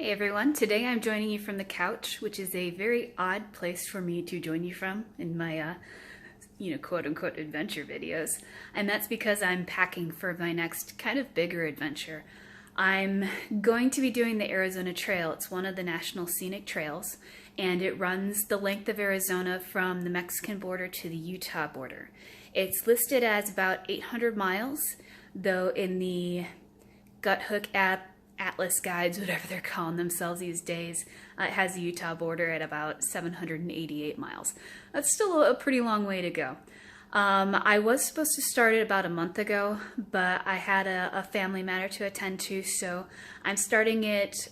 Hey everyone, today I'm joining you from the couch, which is a very odd place for me to join you from in my, quote-unquote adventure videos. And that's because I'm packing for my next kind of bigger adventure. I'm going to be doing the Arizona Trail. It's one of the National Scenic Trails, and it runs the length of Arizona from the Mexican border to the Utah border. It's listed as about 800 miles, though in the Guthook app, Atlas guides, whatever they're calling themselves these days, it has the Utah border at about 788 miles. That's still a pretty long way to go. I was supposed to start it about a month ago, but I had a family matter to attend to, so I'm starting it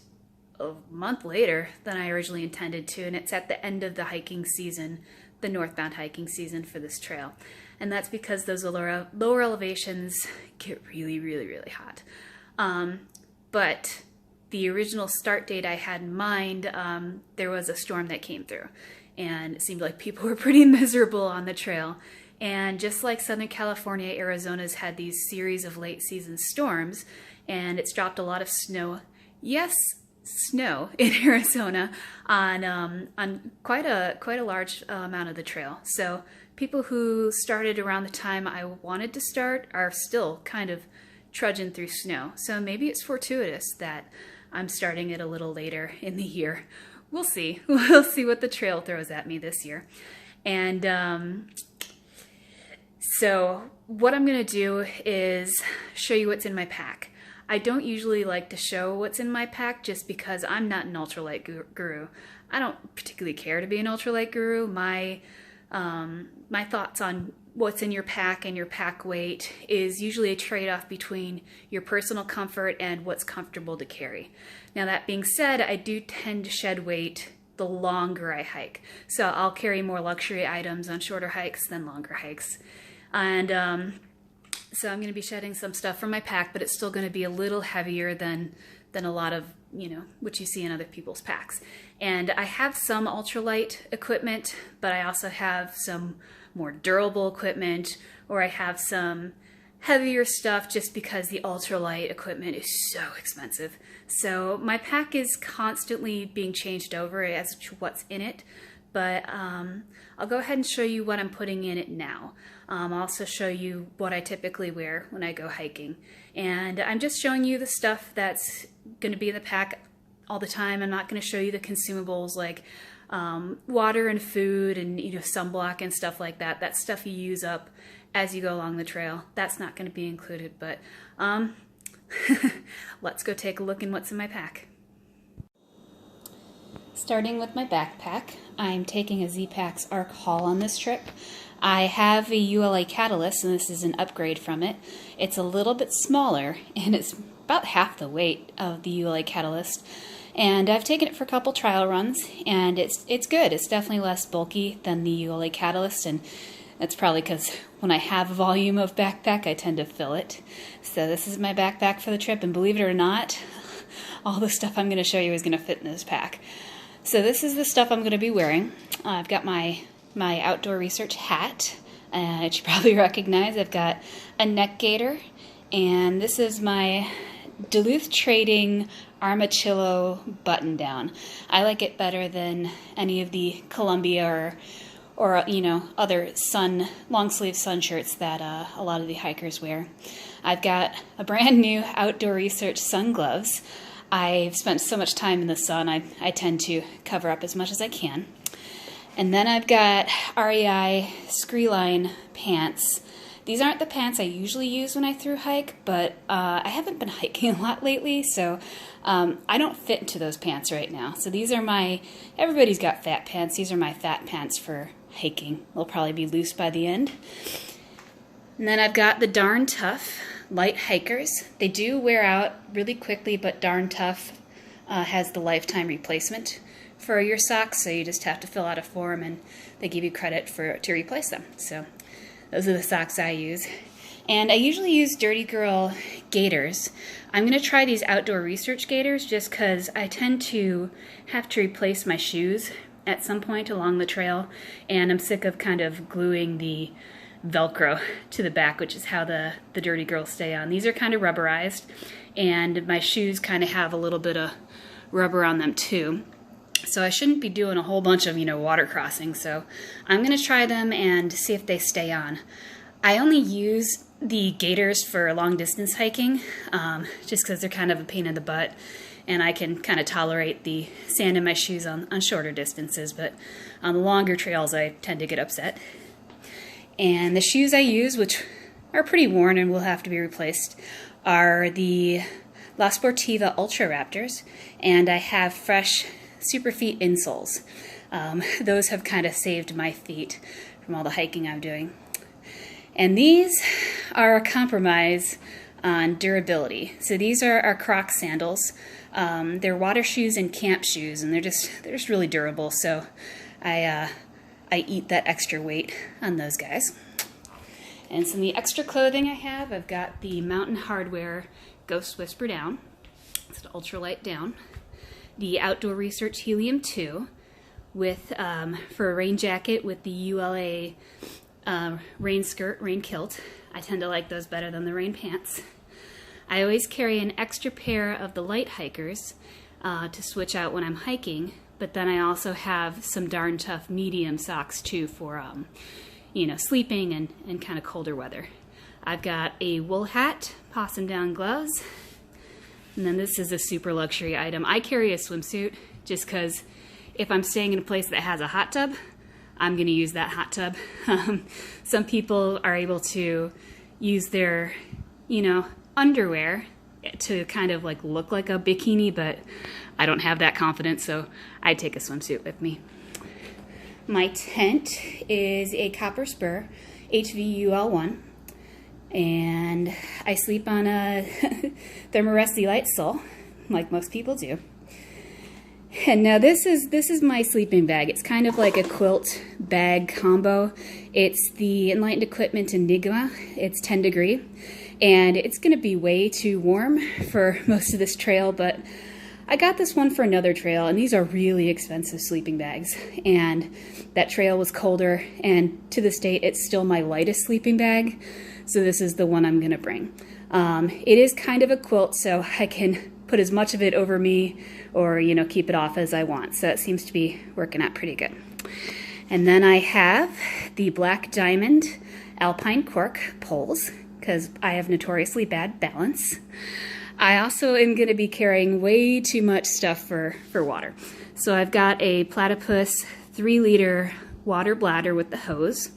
a month later than I originally intended to, and it's at the end of the hiking season, the northbound hiking season for this trail. And that's because those lower elevations get really, really, really hot. But the original start date I had in mind, there was a storm that came through, and it seemed like people were pretty miserable on the trail. And just like Southern California, Arizona's had these series of late season storms, and it's dropped a lot of snow. Yes, snow in Arizona on quite a large amount of the trail. So people who started around the time I wanted to start are still kind of trudging through snow. So maybe it's fortuitous that I'm starting it a little later in the year. We'll see. We'll see what the trail throws at me this year. And so what I'm going to do is show you what's in my pack. I don't usually like to show what's in my pack just because I'm not an ultralight guru. I don't particularly care to be an ultralight guru. My thoughts on what's in your pack and your pack weight is usually a trade-off between your personal comfort and what's comfortable to carry. Now that being said, I do tend to shed weight the longer I hike. So I'll carry more luxury items on shorter hikes than longer hikes. And so I'm going to be shedding some stuff from my pack, but it's still going to be a little heavier than a lot of, what you see in other people's packs. And I have some ultralight equipment, but I also have some more durable equipment, or I have some heavier stuff just because the ultralight equipment is so expensive. So my pack is constantly being changed over as to what's in it, but I'll go ahead and show you what I'm putting in it now. I'll also show you what I typically wear when I go hiking. And I'm just showing you the stuff that's going to be in the pack all the time. I'm not going to show you the consumables like water and food and sunblock and stuff like that. That stuff you use up as you go along the trail. That's not going to be included, but let's go take a look in what's in my pack. Starting with my backpack, I'm taking a Z-Packs Arc Haul on this trip. I have a ULA Catalyst, and this is an upgrade from it. It's a little bit smaller, and it's about half the weight of the ULA Catalyst. And I've taken it for a couple trial runs, and it's good. It's definitely less bulky than the ULA Catalyst, and that's probably because when I have a volume of backpack, I tend to fill it. So this is my backpack for the trip, and believe it or not, all the stuff I'm going to show you is going to fit in this pack. So this is the stuff I'm going to be wearing. I've got my outdoor research hat, that you probably recognize. I've got a neck gaiter, and this is my Duluth Trading Armachillo button down. I like it better than any of the Columbia or other long sleeve sun shirts that a lot of the hikers wear. I've got a brand new outdoor research sun gloves. I've spent so much time in the sun, I tend to cover up as much as I can. And then I've got REI Screeline pants. These aren't the pants I usually use when I thru hike, but I haven't been hiking a lot lately, so I don't fit into those pants right now. So these are everybody's got fat pants. These are my fat pants for hiking. They'll probably be loose by the end. And then I've got the Darn Tough light hikers. They do wear out really quickly, but Darn Tough has the lifetime replacement for your socks, so you just have to fill out a form and they give you credit to replace them. So those are the socks I use. And I usually use Dirty Girl gaiters. I'm going to try these outdoor research gaiters just because I tend to have to replace my shoes at some point along the trail, and I'm sick of kind of gluing the Velcro to the back, which is how the Dirty Girls stay on. These are kind of rubberized, and my shoes kind of have a little bit of rubber on them too. So I shouldn't be doing a whole bunch of, water crossing. So I'm going to try them and see if they stay on. I only use the gaiters for long distance hiking, just because they're kind of a pain in the butt, and I can kind of tolerate the sand in my shoes on shorter distances, but on the longer trails I tend to get upset. And the shoes I use, which are pretty worn and will have to be replaced, are the La Sportiva Ultra Raptors, and I have fresh Superfeet insoles. Those have kind of saved my feet from all the hiking I'm doing. And these are a compromise on durability. So these are our Crocs sandals. They're water shoes and camp shoes, and they're just really durable. So I eat that extra weight on those guys. And some of the extra clothing I have, I've got the Mountain Hardwear Ghost Whisper down. It's an ultralight down. The Outdoor Research Helium 2 with for a rain jacket with the ULA rain skirt, rain kilt. I tend to like those better than the rain pants. I always carry an extra pair of the light hikers to switch out when I'm hiking, but then I also have some darn tough medium socks too for sleeping and kind of colder weather. I've got a wool hat, possum down gloves, and then this is a super luxury item. I carry a swimsuit just because if I'm staying in a place that has a hot tub, I'm going to use that hot tub. Some people are able to use their, underwear to kind of like look like a bikini, but I don't have that confidence, so I take a swimsuit with me. My tent is a copper spur HVUL1, and I sleep on a Thermarest light sole, like most people do. And now this is my sleeping bag. It's kind of like a quilt bag combo. It's the Enlightened Equipment Enigma. It's 10 degree, and it's going to be way too warm for most of this trail, but I got this one for another trail, and these are really expensive sleeping bags. And that trail was colder, and to this date, it's still my lightest sleeping bag. So this is the one I'm going to bring. It is kind of a quilt, so I can put as much of it over me or, keep it off as I want. So it seems to be working out pretty good. And then I have the Black Diamond Alpine Cork poles, because I have notoriously bad balance. I also am going to be carrying way too much stuff for water. So I've got a Platypus 3-liter water bladder with the hose.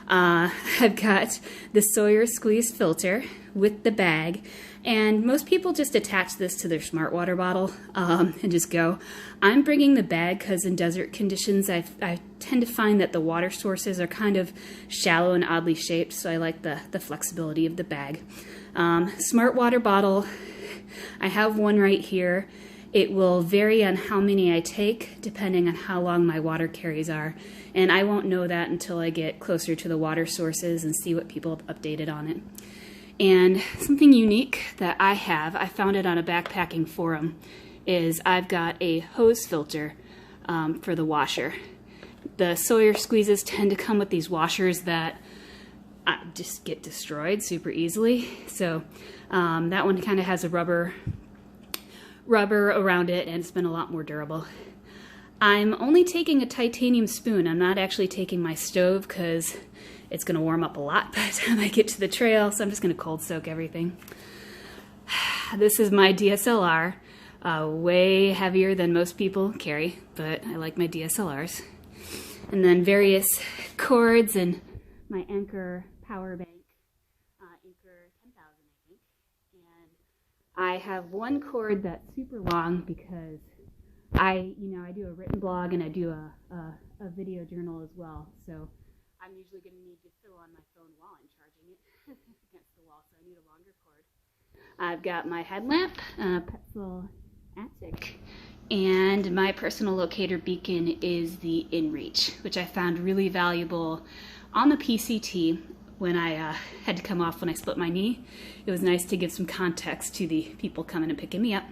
I've got the Sawyer squeeze filter with the bag, and most people just attach this to their smart water bottle and just go. I'm bringing the bag because in desert conditions I tend to find that the water sources are kind of shallow and oddly shaped, so I like the flexibility of the bag. Smart water bottle, I have one right here. It will vary on how many I take depending on how long my water carries are, and I won't know that until I get closer to the water sources and see what people have updated on it. And something unique that I found it on a backpacking forum, is I've got a hose filter for the washer. The Sawyer squeezes tend to come with these washers that just get destroyed super easily. So that one kind of has a rubber around it, and it's been a lot more durable. I'm only taking a titanium spoon. I'm not actually taking my stove because it's going to warm up a lot by the time I get to the trail, so I'm just going to cold soak everything. This is my DSLR, way heavier than most people carry, but I like my DSLRs. And then various cords and my Anchor power bank, Anchor 10,000 I think. And I have one cord that's super long because I do a written blog and I do a video journal as well, so I'm usually going to need to fiddle on my phone while I'm charging it against the wall, so I need a longer cord. I've got my headlamp, Petzl Attic, and my personal locator beacon is the InReach, which I found really valuable on the PCT when I had to come off when I split my knee. It was nice to give some context to the people coming and picking me up.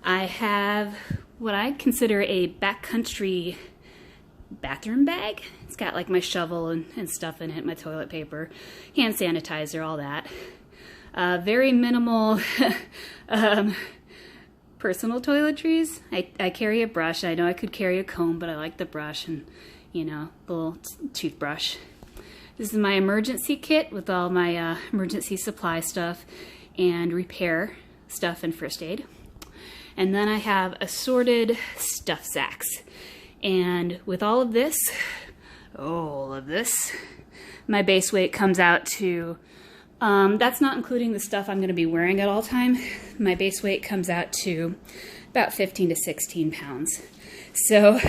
I have what I consider a backcountry bathroom bag. It's got like my shovel and stuff in it, my toilet paper, hand sanitizer, all that. Very minimal personal toiletries. I carry a brush. I know I could carry a comb, but I like the brush and, you know, the little toothbrush. This is my emergency kit with all my emergency supply stuff and repair stuff and first aid. And then I have assorted stuff sacks. And with all of this, my base weight comes out to, that's not including the stuff I'm going to be wearing at all time. My base weight comes out to about 15 to 16 pounds. So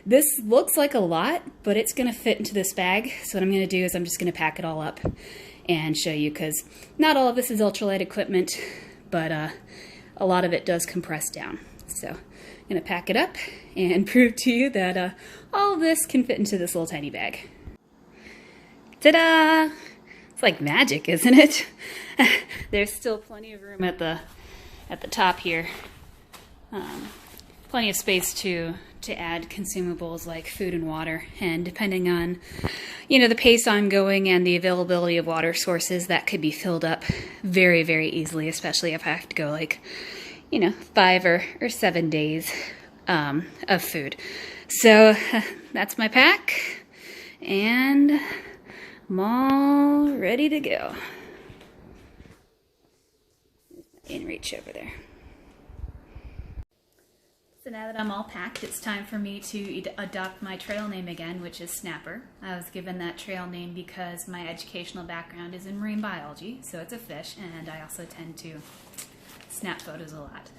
this looks like a lot, but it's going to fit into this bag. So what I'm going to do is I'm just going to pack it all up and show you, because not all of this is ultralight equipment, but a lot of it does compress down. So I'm going to pack it up and prove to you that all of this can fit into this little tiny bag. Ta-da! It's like magic, isn't it? There's still plenty of room at the top here. Plenty of space to add consumables like food and water, and depending on, you know, the pace I'm going and the availability of water sources, that could be filled up very, very easily, especially if I have to go like, you know, 5 or 7 days of food. So that's my pack, and I'm all ready to go. In reach over there. So now that I'm all packed, it's time for me to adopt my trail name again, which is Snapper. I was given that trail name because my educational background is in marine biology, so it's a fish, and I also tend to snap photos a lot.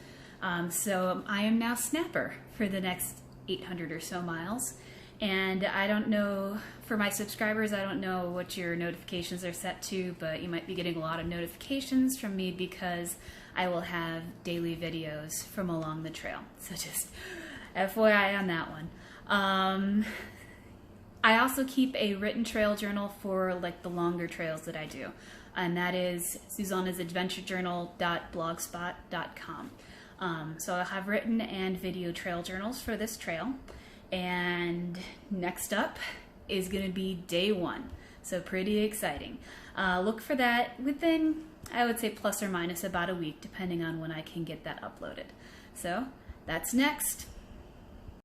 So I am now Snapper for the next 800 or so miles. And I don't know, for my subscribers, I don't know what your notifications are set to, but you might be getting a lot of notifications from me because I will have daily videos from along the trail. So just FYI on that one. I also keep a written trail journal for like the longer trails that I do. And that is Susanna'sAdventureJournal.blogspot.com. So I'll have written and video trail journals for this trail. And next up is going to be day 1. So pretty exciting. Look for that within, I would say, plus or minus about a week, depending on when I can get that uploaded. So that's next.